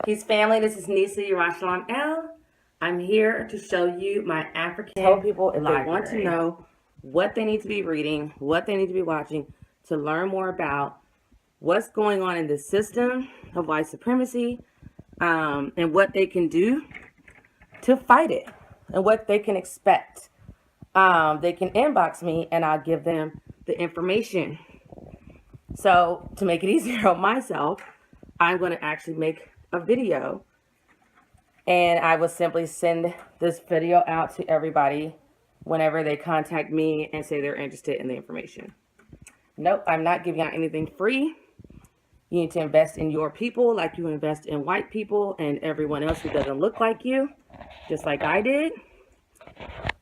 Peace family, this is Nisa Yerushalayim L. I'm here to show you my African Tell people if library. They want to know what they need to be reading, what they need to be watching to learn more about what's going on in the system of white supremacy, and what they can do to fight it and what they can expect. They can inbox me and I'll give them the information. So to make it easier on myself, I'm going to actually make a video, and I will simply send this video out to everybody whenever they contact me and say they're interested in the information. Nope, I'm not giving out anything free. You need to invest in your people like you invest in white people and everyone else who doesn't look like you, just like I did.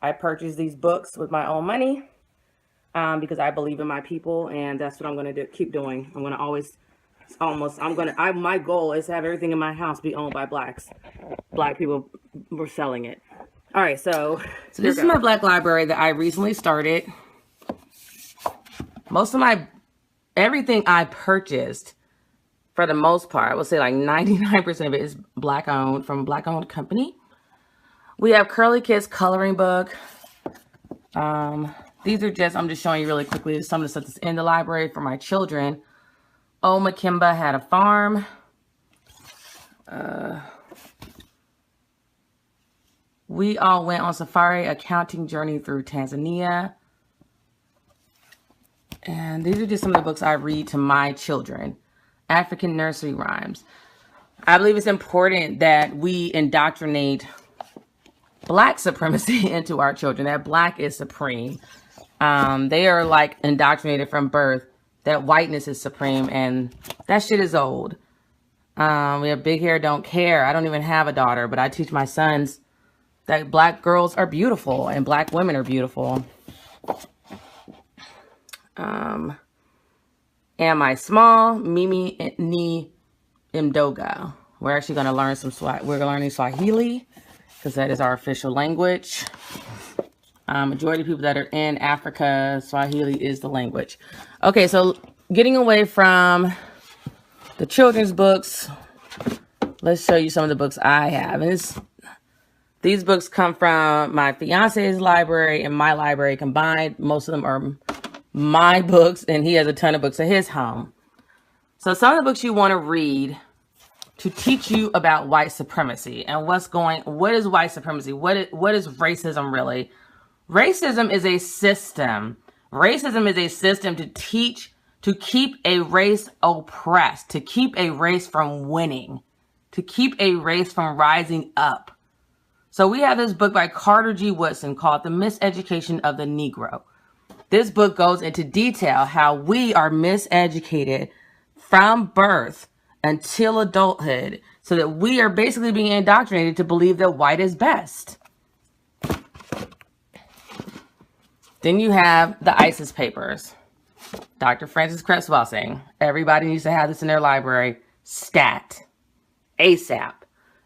I purchased these books with my own money because I believe in my people, and that's what I'm going to keep doing. I'm going to always my goal is to have everything in my house be owned by blacks. Black people were selling it. All right, so this is my black library that I recently started. Most of everything I purchased, for the most part, I would say like 99% of it is black owned, from a black owned company. We have Curly Kids coloring book. These are I'm just showing you really quickly some of the stuff that's in the library for my children. Oh, Makimba Had a Farm. We All Went on Safari, Accounting Journey Through Tanzania. And these are just some of the books I read to my children. African Nursery Rhymes. I believe it's important that we indoctrinate black supremacy into our children, that black is supreme. They are like indoctrinated from birth that whiteness is supreme, and that shit is old. We have Big Hair Don't Care. I don't even have a daughter, but I teach my sons that black girls are beautiful and black women are beautiful. Am I Small? Mimi Ni Mdoga. We're actually going to learn we're learning Swahili because that is our official language. Majority of people that are in Africa, Swahili is the language. Okay, so getting away from the children's books, let's show you some of the books I have. And these books come from my fiance's library and my library combined. Most of them are my books, and he has a ton of books at his home. So some of the books you want to read to teach you about white supremacy and what is white supremacy? What is racism really? Racism is a system. Racism is a system to keep a race oppressed, to keep a race from winning, to keep a race from rising up. So we have this book by Carter G. Woodson called The Miseducation of the Negro. This book goes into detail how we are miseducated from birth until adulthood, so that we are basically being indoctrinated to believe that white is best. Then you have the ISIS papers. Dr. Francis Cress saying everybody needs to have this in their library. Stat. ASAP.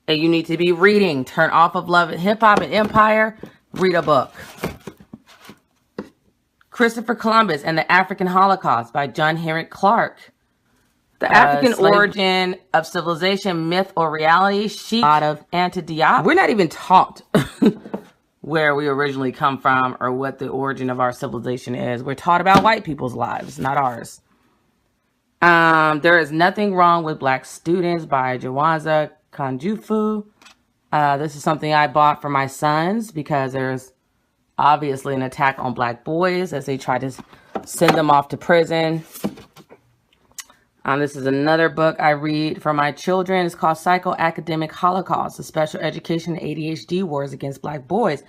And you need to be reading. Turn off of Love and Hip Hop and Empire. Read a book. Christopher Columbus and the African Holocaust by John Henrik Clarke. The African Origin of Civilization, Myth or Reality. Sheikh out of Anta Diop. We're not even taught where we originally come from or what the origin of our civilization is. We're taught about white people's lives, not ours. There is Nothing Wrong with Black Students by Jawaza Kanjufu. This is something I bought for my sons because there's obviously an attack on black boys as they try to send them off to prison. This is another book I read for my children. It's called Psychoacademic Holocaust, a Special Education and ADHD Wars Against Black Boys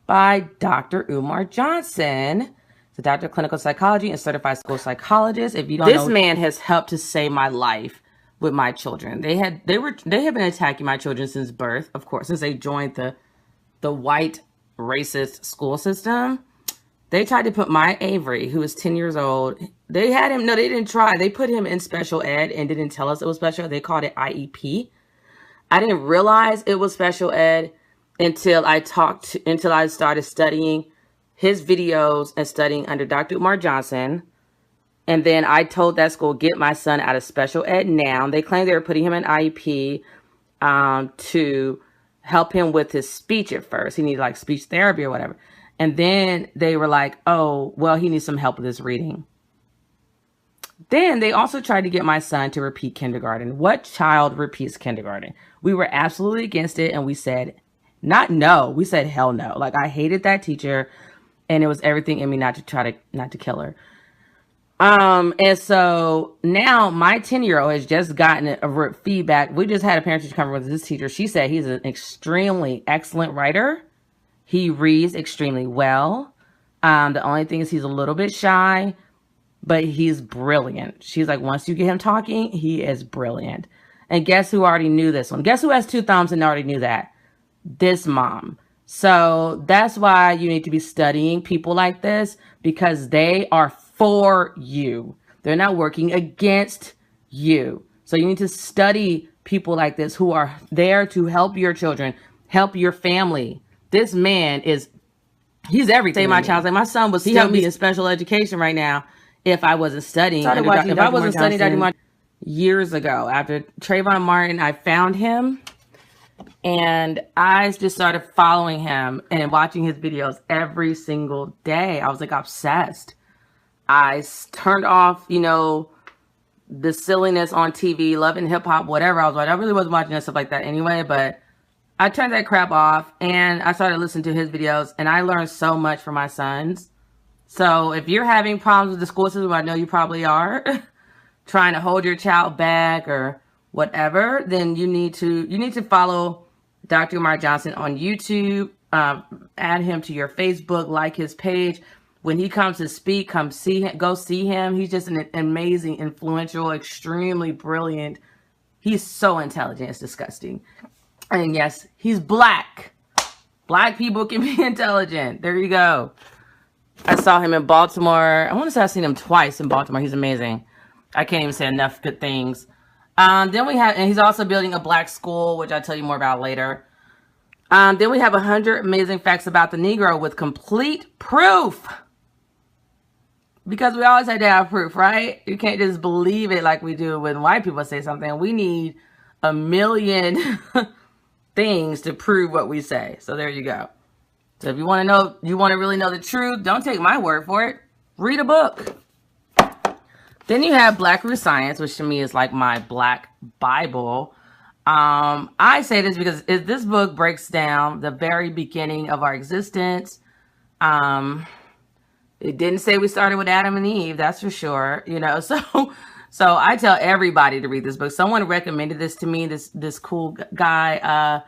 by Dr. Umar Johnson. It's a doctor of clinical psychology and certified school psychologist. If you don't know, this man has helped to save my life with my children. They have been attacking my children since birth, of course, since they joined the white racist school system. They tried to put my Avery, who is 10 years old. They had him. No, they didn't try. They put him in special ed and didn't tell us it was special. They called it IEP. I didn't realize it was special ed until I started studying his videos and studying under Dr. Umar Johnson. And then I told that school, get my son out of special ed now. They claimed they were putting him in IEP to help him with his speech at first. He needed like speech therapy or whatever. And then they were like, oh, well, he needs some help with his reading. Then they also tried to get my son to repeat kindergarten. What child repeats kindergarten? We were absolutely against it. And we said, not no. We said, hell no. Like, I hated that teacher. And it was everything in me not to kill her. And so now my 10-year-old has just gotten a feedback. We just had a parent teacher conference with this teacher. She said he's an extremely excellent writer. He reads extremely well. The only thing is he's a little bit shy, but he's brilliant. She's like, once you get him talking, he is brilliant. And guess who already knew this one? Guess who has 2 thumbs and already knew that? This mom. So that's why you need to be studying people like this, because they are for you. They're not working against you. So you need to study people like this who are there to help your children, help your family. This man he's everything. Say my child's like, my son would still be in special education right now if I wasn't studying. If I wasn't studying Dr. Martin years ago, after Trayvon Martin, I found him and I just started following him and watching his videos every single day. I was like obsessed. I turned off, the silliness on TV, loving hip hop, whatever. I was like, I really wasn't watching stuff like that anyway, but I turned that crap off and I started listening to his videos and I learned so much from my sons. So if you're having problems with the school system, I know you probably are, trying to hold your child back or whatever, then you need to follow Dr. Umar Johnson on YouTube, add him to your Facebook, like his page. When he comes to speak, go see him. He's just an amazing, influential, extremely brilliant. He's so intelligent, it's disgusting. And yes, he's Black. Black people can be intelligent. There you go. I saw him in Baltimore. I want to say I've seen him twice in Baltimore. He's amazing. I can't even say enough good things. Then he's also building a Black school, which I'll tell you more about later. Then we have 100 amazing facts about the Negro with complete proof. Because we always have to have proof, right? You can't just believe it like we do when white people say something. We need a million things to prove what we say. So there you go. So if you want to really know the truth, don't take my word for it. Read a book. Then you have Black Root Science, which to me is like my Black Bible. I say this because this book breaks down the very beginning of our existence. It didn't say we started with Adam and Eve, that's for sure. So I tell everybody to read this book. Someone recommended this to me, this cool guy.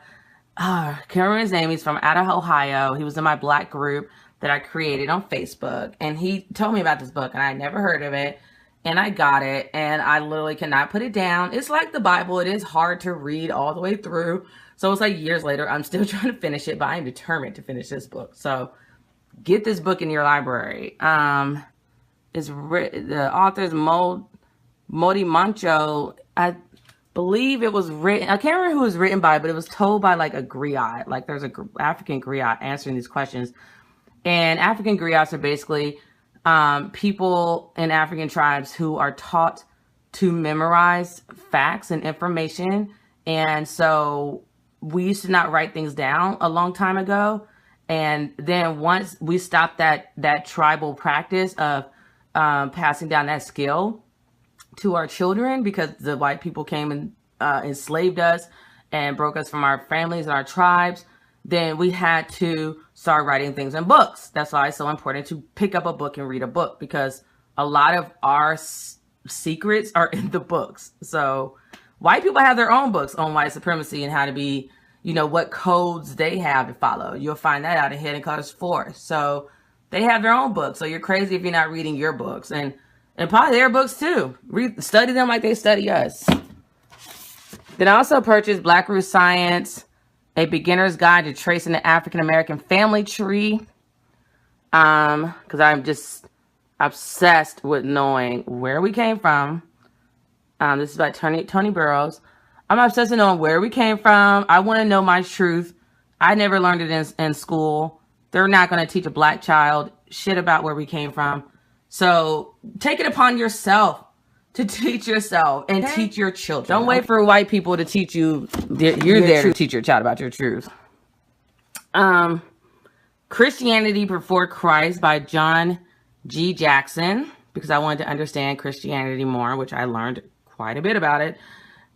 I can't remember his name. He's from out of Ohio. He was in my Black group that I created on Facebook. And he told me about this book and I had never heard of it. And I got it and I literally cannot put it down. It's like the Bible. It is hard to read all the way through. So it's like years later, I'm still trying to finish it, but I'm determined to finish this book. So get this book in your library. The author's Modi Mancho. I believe it was written, I can't remember who it was written by, but it was told by like a griot. Like there's a African griot answering these questions. And African griots are basically people in African tribes who are taught to memorize facts and information. And so we used to not write things down a long time ago. And then once we stopped that tribal practice of passing down that skill to our children, because the white people came and enslaved us and broke us from our families and our tribes, then we had to start writing things in books. That's why it's so important to pick up a book and read a book, because a lot of our secrets are in the books. So white people have their own books on white supremacy and how to be, what codes they have to follow. You'll find that out in Hidden Colors 4. So they have their own books. So you're crazy if you're not reading your books and probably their books too. Study them like they study us. Then I also purchased Black Root Science, A Beginner's Guide to Tracing the African American Family Tree. Because I'm just obsessed with knowing where we came from. This is by Tony Burrows. I'm obsessed with knowing where we came from. I want to know my truth. I never learned it in school. They're not going to teach a black child shit about where we came from. So take it upon yourself to teach yourself and teach your children. Don't wait for white people to teach you. You're there to teach your child about your truth. Christianity Before Christ by John G. Jackson, because I wanted to understand Christianity more, which I learned quite a bit about it.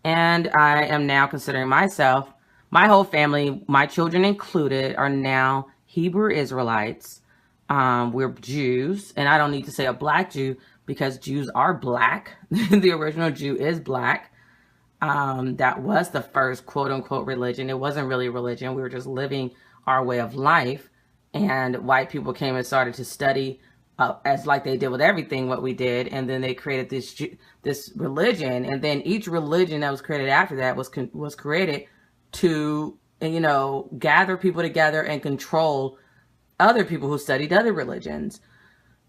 And I am now considering myself, my whole family, my children included, are now Hebrew Israelites. We're Jews, and I don't need to say a black Jew because Jews are black. The original Jew is black. That was the first quote unquote religion. It wasn't really religion. We were just living our way of life. And white people came and started to study as like they did with everything what we did, and then they created this religion, and then each religion that was created after that was created to, you know, gather people together and control other people who studied other religions.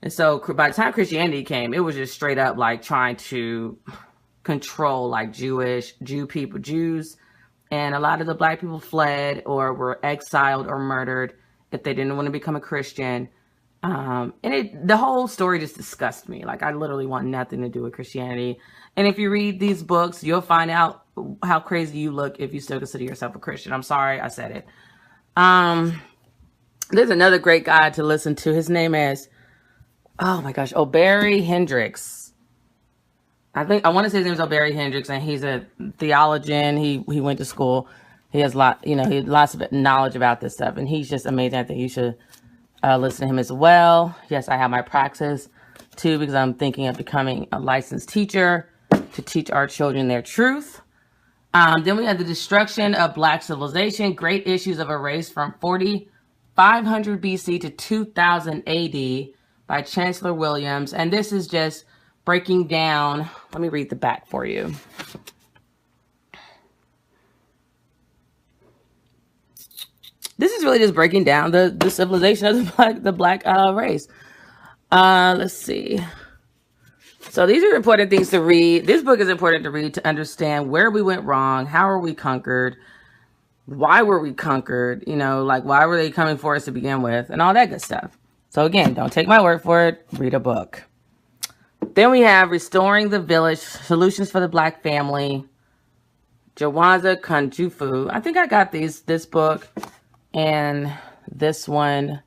And so by the time Christianity came, it was just straight up like trying to control like Jews, and a lot of the black people fled or were exiled or murdered if they didn't want to become a Christian. And the whole story just disgusts me. Like, I literally want nothing to do with Christianity. And if you read these books, you'll find out how crazy you look if you still consider yourself a Christian. I'm sorry I said it. There's another great guy to listen to. His name is, oh my gosh, Barry Hendricks. I want to say his name is Barry Hendricks, and he's a theologian. He went to school. He has he has lots of knowledge about this stuff, and he's just amazing. I think you should listen to him as well. Yes, I have my praxis too, because I'm thinking of becoming a licensed teacher to teach our children their truth. Then we have The Destruction of Black Civilization, Great Issues of a Race from 4500 BC to 2000 AD by Chancellor Williams. And this is just breaking down, let me read the back for you. This is really just breaking down the civilization of the black race. Let's see. So these are important things to read. This book is important to read to understand where we went wrong, how were we conquered, why were we conquered, you know, like why were they coming for us to begin with, and all that good stuff. So again, don't take my word for it. Read a book. Then we have Restoring the Village, Solutions for the Black Family, Jawaza Kunjufu. I think I got this book and this one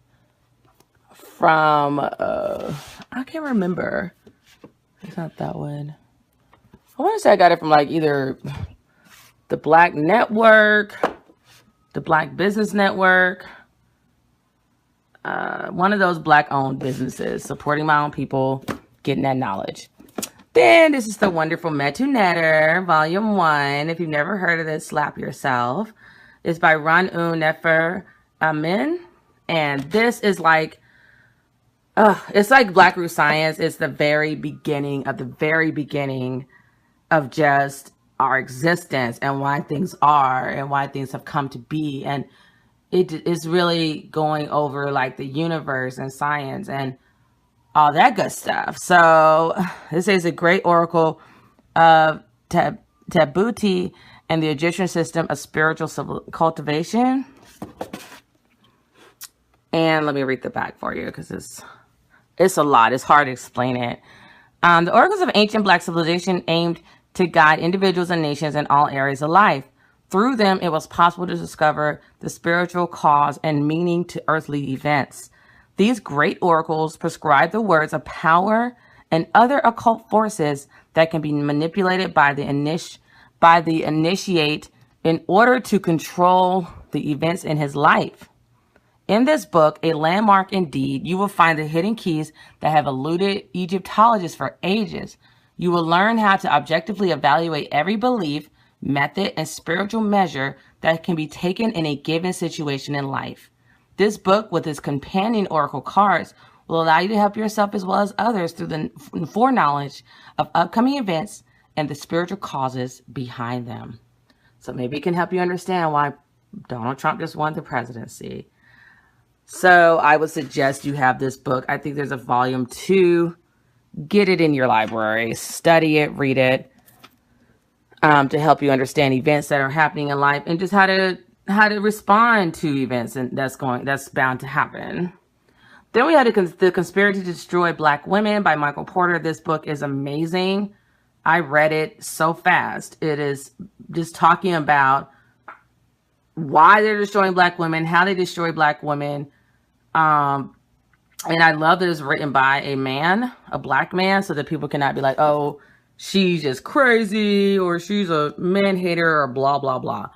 from, I can't remember. It's not that one. I want to say I got it from like either the Black Network, the Black Business Network, one of those black owned businesses, supporting my own people, getting that knowledge. Then this is The Wonderful Metu Netter, Volume 1. If you've never heard of this, slap yourself. It's by Ranu Nefer Amin. And this is like, it's like Black Root Science. It's the very beginning of just our existence and why things are and why things have come to be. And it is really going over like the universe and science and all that good stuff. So this is a great oracle of Tabuti and the Egyptian system of spiritual cultivation. And let me read the back for you because it's a lot. It's hard to explain it. The oracles of ancient Black civilization aimed to guide individuals and nations in all areas of life. Through them, it was possible to discover the spiritual cause and meaning to earthly events. These great oracles prescribe the words of power and other occult forces that can be manipulated by the initiate in order to control the events in his life. In this book, a landmark indeed, you will find the hidden keys that have eluded Egyptologists for ages. You will learn how to objectively evaluate every belief, method, and spiritual measure that can be taken in a given situation in life. This book, with its companion oracle cards, will allow you to help yourself as well as others through the foreknowledge of upcoming events and the spiritual causes behind them. So maybe it can help you understand why Donald Trump just won the presidency. So I would suggest you have this book. I think there's a volume 2. Get it in your library, study it, read it, to help you understand events that are happening in life and just how to respond to events and that's bound to happen. Then we had The Conspiracy to Destroy Black Women by Michael Porter. This book is amazing. I read it so fast. It is just talking about why they're destroying Black women, how they destroy Black women. And I love that it's written by a man, a Black man, so that people cannot be like, oh, she's just crazy or she's a man hater or blah, blah, blah.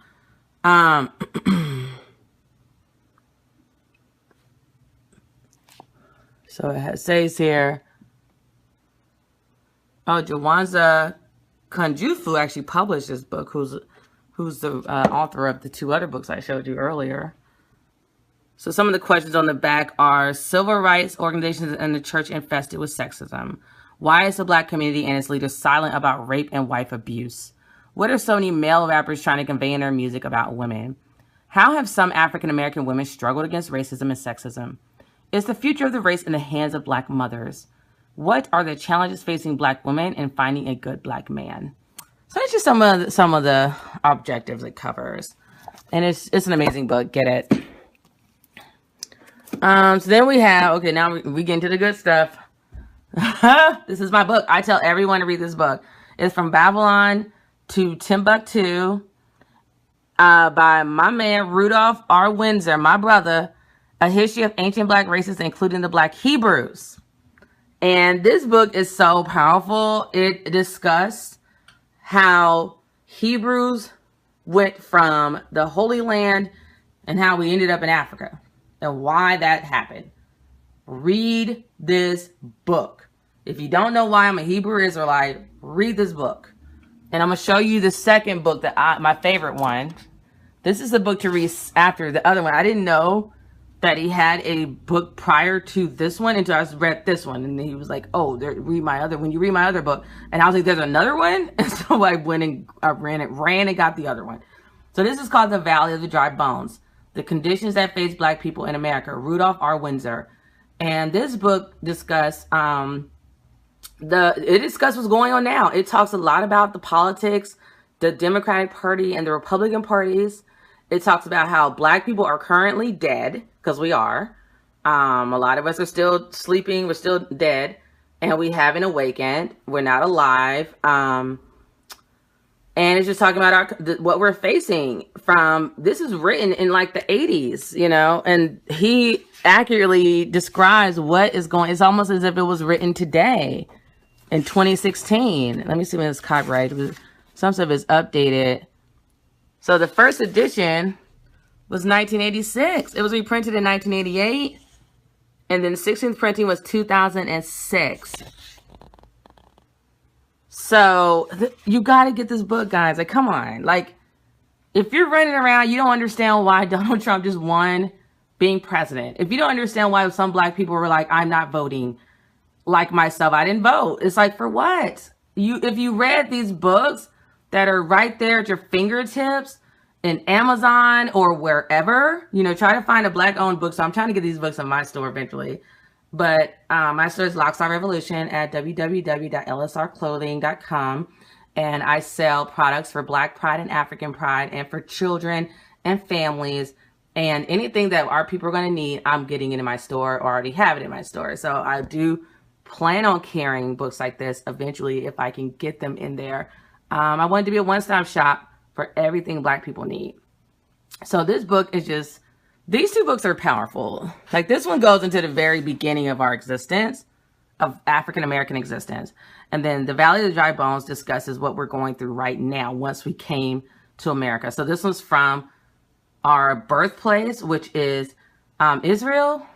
So it says here, Jawanza Kunjufu actually published this book, who's the author of the 2 other books I showed you earlier. So some of the questions on the back are: civil rights organizations and the church infested with sexism. Why is the Black community and its leaders silent about rape and wife abuse? What are so many male rappers trying to convey in their music about women? How have some African-American women struggled against racism and sexism? Is the future of the race in the hands of Black mothers? What are the challenges facing Black women in finding a good Black man? So that's just some of the objectives it covers. And it's an amazing book. Get it. So then we have, okay, now we get into the good stuff. This is my book. I tell everyone to read this book. It's From Babylon to Timbuktu, by my man, Rudolph R. Windsor, my brother, A History of Ancient Black Races, including the Black Hebrews. And this book is so powerful. It discusses how Hebrews went from the Holy Land and how we ended up in Africa and why that happened. Read this book. If you don't know why I'm a Hebrew Israelite, read this book. And I'm going to show you the second book, my favorite one. This is the book to read after the other one. I didn't know that he had a book prior to this one until I read this one. And he was like, oh, read my other, when you read my other book. And I was like, there's another one? And so I went and I ran and got the other one. So this is called The Valley of the Dry Bones: The Conditions That Face Black People in America, Rudolph R. Windsor. And this book discusses what's going on now. It talks a lot about the politics, the Democratic Party and the Republican parties. It talks about how Black people are currently dead, because we are. A lot of us are still sleeping. We're still dead. And we haven't awakened. We're not alive. And it's just talking about what we're facing from, this is written in like the 80s, and he accurately describes what is going, it's almost as if it was written today in 2016. Let me see when it's copyrighted. Some stuff is updated. So the first edition was 1986. It was reprinted in 1988. And then the 16th printing was 2006. So you got to get this book, guys. Like, come on. Like, if you're running around, you don't understand why Donald Trump just won being president. If you don't understand why some Black people were like, I'm not voting, like myself, I didn't vote. It's like, for what? If you read these books that are right there at your fingertips in Amazon or wherever, try to find a Black-owned bookstore. I'm trying to get these books in my store eventually. But my store is Lockstar Revolution at www.lsrclothing.com. And I sell products for Black pride and African pride and for children and families. And anything that our people are going to need, I'm getting it in my store or already have it in my store. So I do plan on carrying books like this eventually if I can get them in there. I want it to be a one-stop shop for everything Black people need. So this book is just, these 2 books are powerful. Like, this one goes into the very beginning of our existence, of African-American existence. And then The Valley of the Dry Bones discusses what we're going through right now once we came to America. So this one's from our birthplace, which is Israel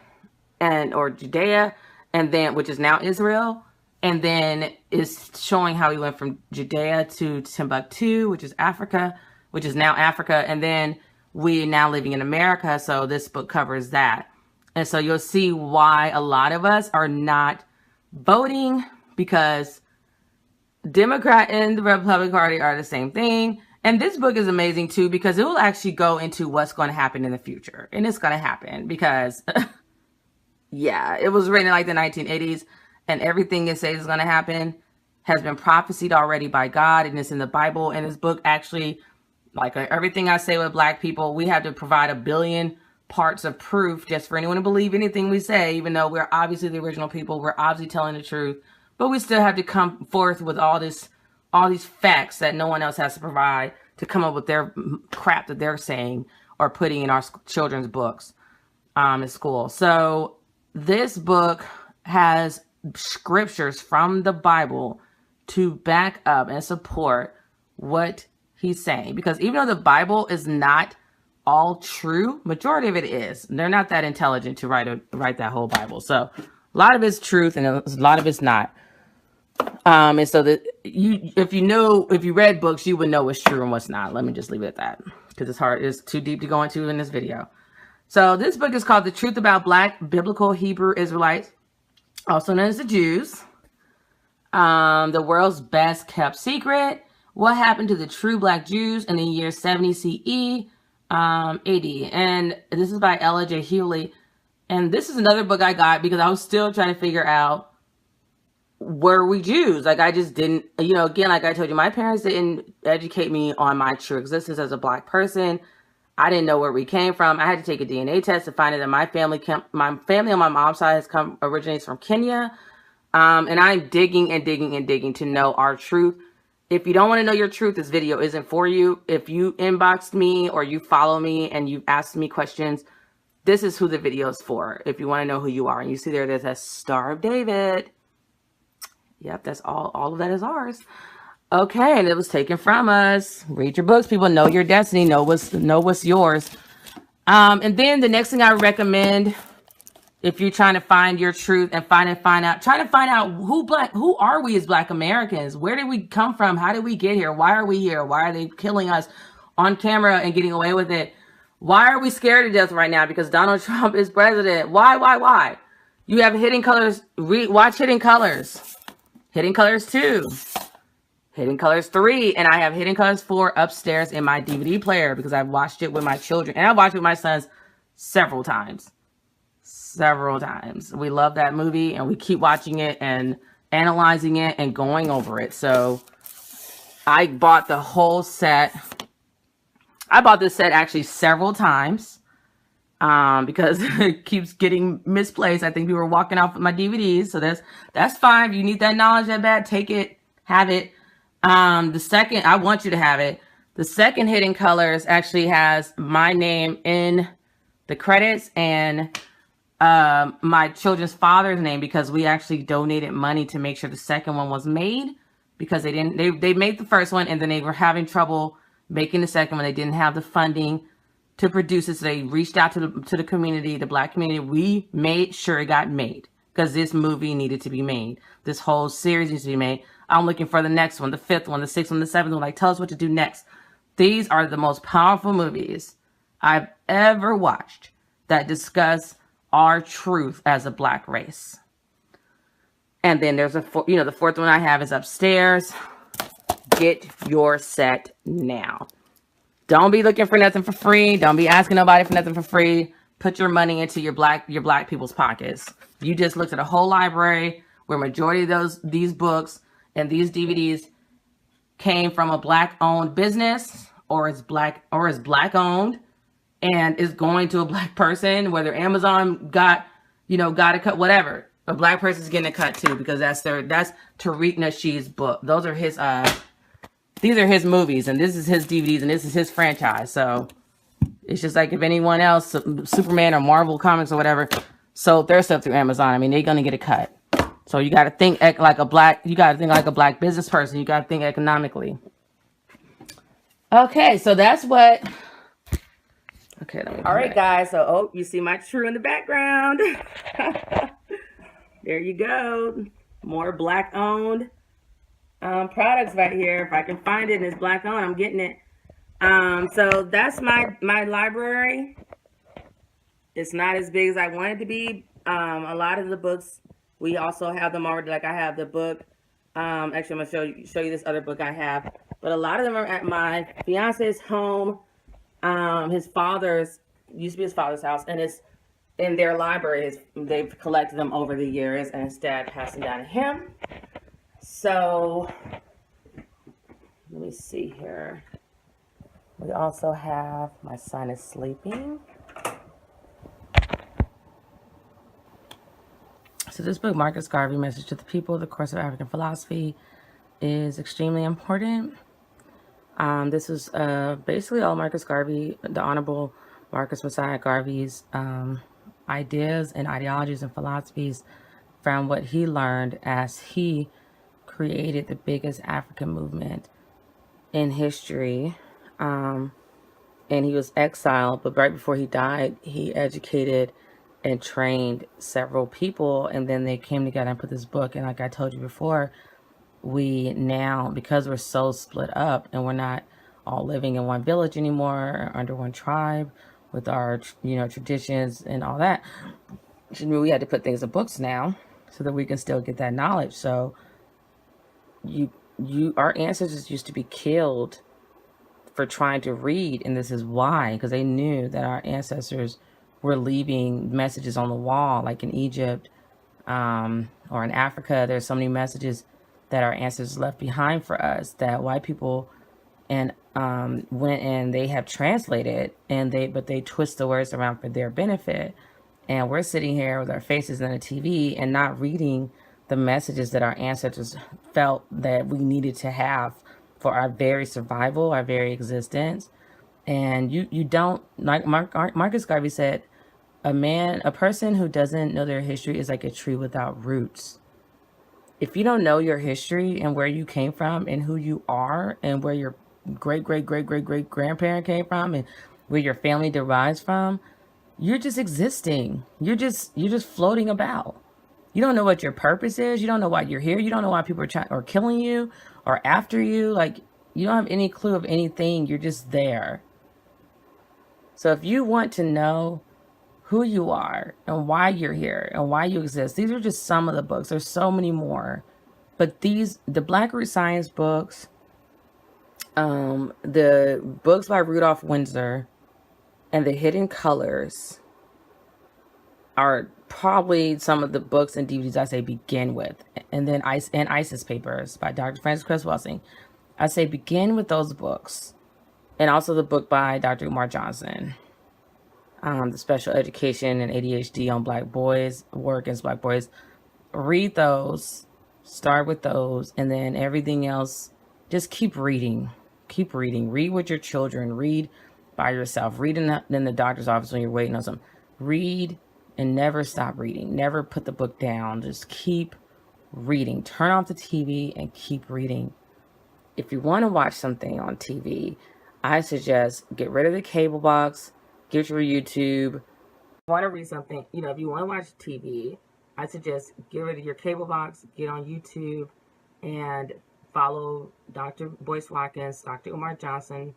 or Judea, and then, which is now Israel. And then is showing how we went from Judea to Timbuktu, which is Africa, which is now Africa. And then we're now living in America. So this book covers that. And so you'll see why a lot of us are not voting, because Democrat and the Republican Party are the same thing. And this book is amazing too, because it will actually go into what's going to happen in the future. And it's going to happen because, yeah, it was written in like the 1980s, and everything it says is going to happen has been prophesied already by God, and it's in the Bible. And this book actually, like everything I say with Black people, we have to provide 1 billion parts of proof just for anyone to believe anything we say, even though we're obviously the original people, we're obviously telling the truth, but we still have to come forth with all these facts that no one else has to provide to come up with their crap that they're saying or putting in our children's books in school. So this book has scriptures from the Bible to back up and support what he's saying, because even though the Bible is not all true, majority of it is. They're not that intelligent to write that whole Bible. So a lot of it's truth and a lot of it's not. And so that if you read books, you would know what's true and what's not. Let me just leave it at that, because it's too deep to go into in this video. So this book is called The Truth About Black Biblical Hebrew Israelites, also known as the Jews. The world's best kept secret. What happened to the true Black Jews in the year 70 CE, AD. And this is by Ella J. Hewley. And this is another book I got because I was still trying to figure out, were we Jews? Like, I just didn't, again, like I told you, my parents didn't educate me on my true existence as a Black person. I didn't know where we came from. I had to take a DNA test to find out that my family on my mom's side originates from Kenya. And I'm digging and digging and digging to know our truth. If you don't want to know your truth, this video isn't for you. If you inboxed me or you follow me and you've asked me questions, this is who the video is for. If you want to know who you are. And you see there's that Star of David. Yep, that's all of that is ours. Okay, and it was taken from us. Read your books, people. Know your destiny. Know what's yours. And then the next thing I recommend, if you're trying to find your truth and trying to find out who are we as Black Americans? Where did we come from? How did we get here? Why are we here? Why are they killing us on camera and getting away with it? Why are we scared to death right now? Because Donald Trump is president. Why? You have Hidden Colors. Watch Hidden Colors. Hidden Colors 2. Hidden Colors 3. And I have Hidden Colors 4 upstairs in my DVD player because I've watched it with my children. And I've watched it with my sons several times. We love that movie and we keep watching it and analyzing it and going over it. So I bought the whole set. I bought this set actually several times because it keeps getting misplaced. I think people were walking off with my DVDs. So that's fine. If you need that knowledge that bad, take it, have it. The second, I want you to have it. The second Hidden Colors actually has my name in the credits and my children's father's name, because we actually donated money to make sure the second one was made, because they made the first one and then they were having trouble making the second one. They didn't have the funding to produce it. So they reached out to the community, the Black community. We made sure it got made because this movie needed to be made. This whole series needs to be made. I'm looking for the next one, the 5th one, the 6th one, the 7th one. Like, tell us what to do next. These are the most powerful movies I've ever watched that discuss our truth as a Black race. And then there's the 4th one I have is upstairs. Get your set now. Don't be looking for nothing for free. Don't be asking nobody for nothing for free. Put your money into your black people's pockets. You just looked at a whole library where majority of these books and these DVDs came from a Black owned business or is black owned and is going to a Black person, whether Amazon got a cut, whatever. A Black person's getting a cut too, because that's Tariq Nasheed's book. Those are his these are his movies and this is his DVDs and this is his franchise. So it's just like if anyone else, Superman or Marvel Comics or whatever, sold their stuff through Amazon, I mean, they're going to get a cut. So you got to think like a Black business person. You got to think economically. Okay, so that's what. Okay, all right, guys. So, you see my true in the background. There you go. More Black owned products right here. If I can find it and it's Black owned, I'm getting it. So that's my library. It's not as big as I want it to be. A lot of the books, we also have them already. Like I have the book. Actually, I'm gonna show you this other book I have. But a lot of them are at my fiance's home. His father's used to be his father's house, and it's in their libraries. They've collected them over the years, and his dad passed them down to him. So let me see here. We also have My Son is Sleeping. So this book, Marcus Garvey, Message to the People, The Course of African Philosophy, is extremely important. This is basically all Marcus Garvey, the Honorable Marcus Messiah Garvey's ideas and ideologies and philosophies from what he learned as he created the biggest African movement in history. And he was exiled, but right before he died, he educated and trained several people, and then they came together and put this book. And like I told you before, we now, because we're so split up and we're not all living in one village anymore or under one tribe with our, traditions and all that, we had to put things in books now so that we can still get that knowledge. So our ancestors used to be killed for trying to read, and this is why, because they knew that our ancestors were leaving messages on the wall, like in Egypt or in Africa. There's so many messages that our ancestors left behind for us that white people and went and they have translated, but they twist the words around for their benefit. And we're sitting here with our faces on the TV and not reading the messages that our ancestors felt that we needed to have for our very survival, our very existence. And you don't, like Marcus Garvey said, a person who doesn't know their history is like a tree without roots. If you don't know your history and where you came from and who you are and where your great grandparent came from and where your family derives from, you're just existing. You're just floating about. You don't know what your purpose is. You don't know why you're here. You don't know why people are killing you or after you. Like, you don't have any clue of anything. You're just there. So if you want to know who you are and why you're here and why you exist, these are just some of the books. There's so many more. But the Black Root Science books, the books by Rudolph Windsor, and The Hidden Colors are probably some of the books and DVDs I say begin with. And then ISIS Papers by Dr. Francis Cress Welsing. I say begin with those books. And also the book by Dr. Umar Johnson. The Special Education and ADHD on Black Boys, War Against Black Boys. Read those. Start with those. And then everything else, just keep reading. Keep reading. Read with your children. Read by yourself. Read in the doctor's office when you're waiting on something. Read and never stop reading. Never put the book down. Just keep reading. Turn off the TV and keep reading. If you want to watch something on TV, I suggest get rid of the cable box. Get your YouTube. If you want to read something, if you want to watch TV, I suggest get rid of your cable box, get on YouTube, and follow Dr. Boyce Watkins, Dr. Umar Johnson,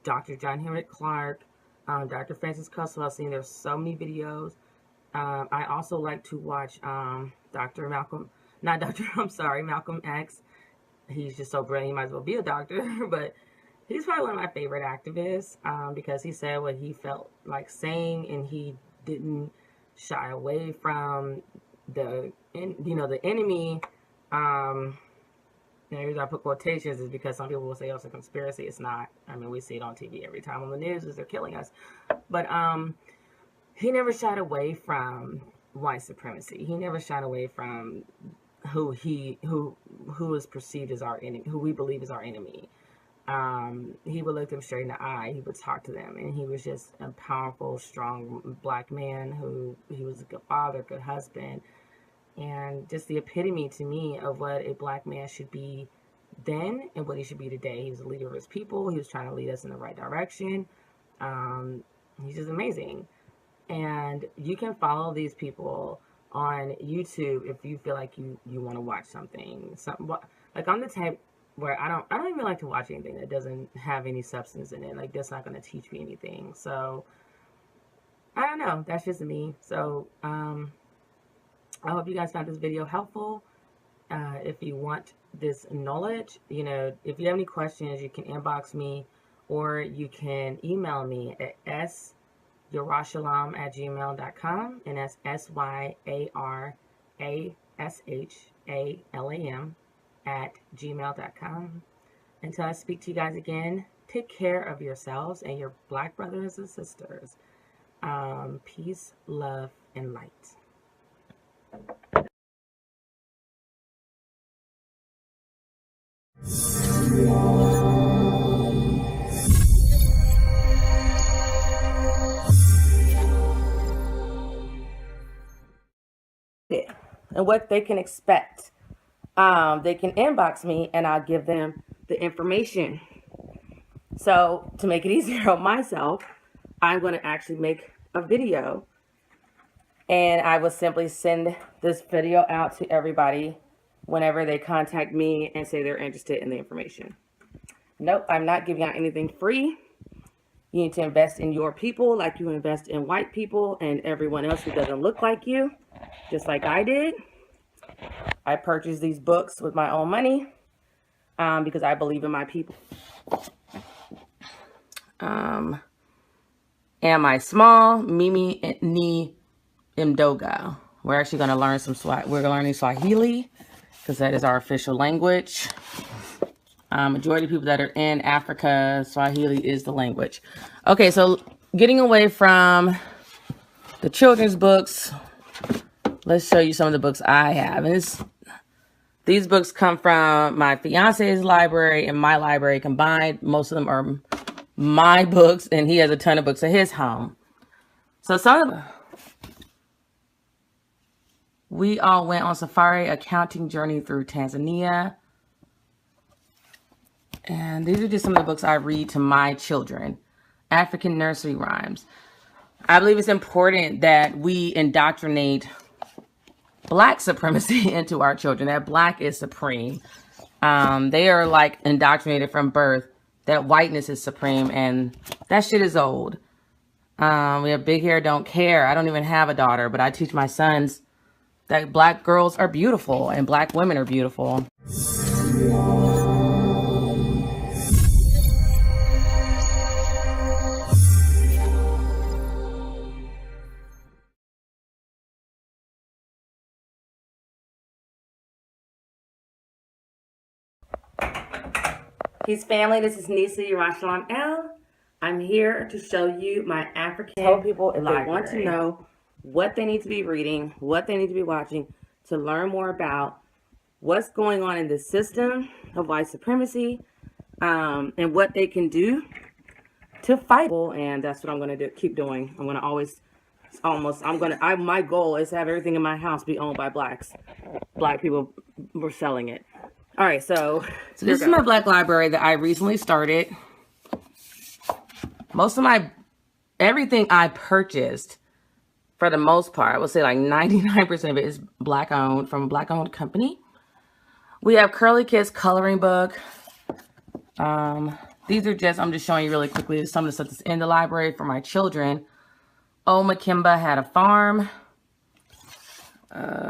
Dr. John Henrik Clark, Dr. Francis Welsing. There's so many videos. I also like to watch Malcolm X. He's just so brilliant. He might as well be a doctor, but he's probably one of my favorite activists because he said what he felt like saying, and he didn't shy away from the enemy. The reason I put quotations is because some people will say, oh, it's a conspiracy. It's not. I mean, we see it on TV every time on the news as they're killing us. But he never shied away from white supremacy. He never shied away from who is perceived as our enemy, who we believe is our enemy. He would look them straight in the eye. He would talk to them, and he was just a powerful, strong Black man he was a good father, good husband, and just the epitome to me of what a Black man should be then and what he should be today. He was a leader of his people. He was trying to lead us in the right direction. He's just amazing. And you can follow these people on YouTube if you feel like you want to watch something. Like, I'm the type where I don't even like to watch anything that doesn't have any substance in it. Like, that's not going to teach me anything. So I don't know. That's just me. So I hope you guys found this video helpful. if you want this knowledge. You know, if you have any questions, you can inbox me or you can email me at syarashalam@gmail.com, and that's syarashalam@gmail.com. Until I speak to you guys again, take care of yourselves and your Black brothers and sisters. Peace, love, and light. And what they can expect. They can inbox me and I'll give them the information. So to make it easier on myself, I'm going to actually make a video, and I will simply send this video out to everybody whenever they contact me and say they're interested in the information. Nope, I'm not giving out anything free. You need to invest in your people like you invest in white people and everyone else who doesn't look like you, just like I did. I purchased these books with my own money because I believe in my people. Am I small? Mimi ni Mdogo. We're actually going to learn we're learning Swahili because that is our official language. Majority of people that are in Africa, Swahili is the language. Okay, so getting away from the children's books, let's show you some of the books I have. And these books come from my fiance's library and my library combined. Most of them are my books, and he has a ton of books at his home. So we all went on safari accounting journey through Tanzania. And these are just some of the books I read to my children. African nursery rhymes. I believe it's important that we indoctrinate Black supremacy into our children, that Black is supreme. They are like indoctrinated from birth that whiteness is supreme, and that shit is old. We have big hair, don't care. I don't even have a daughter, but I teach my sons that Black girls are beautiful and Black women are beautiful. Peace family, this is Nisa Yarashalam L. I'm here to show you my African people if library. They want to know what they need to be reading, what they need to be watching to learn more about what's going on in the system of white supremacy, and what they can do to fight. And that's what I'm going to keep doing. I'm going to always, my goal is to have everything in my house be owned by Blacks. Black people were selling it. All right, so this is my Black library that I recently started. Most of everything I purchased, for the most part, I would say like 99% of it is Black owned, from a Black owned company. We have Curly Kids coloring book. These are I'm just showing you really quickly some of the stuff that's in the library for my children. Oh, Makimba Had a Farm.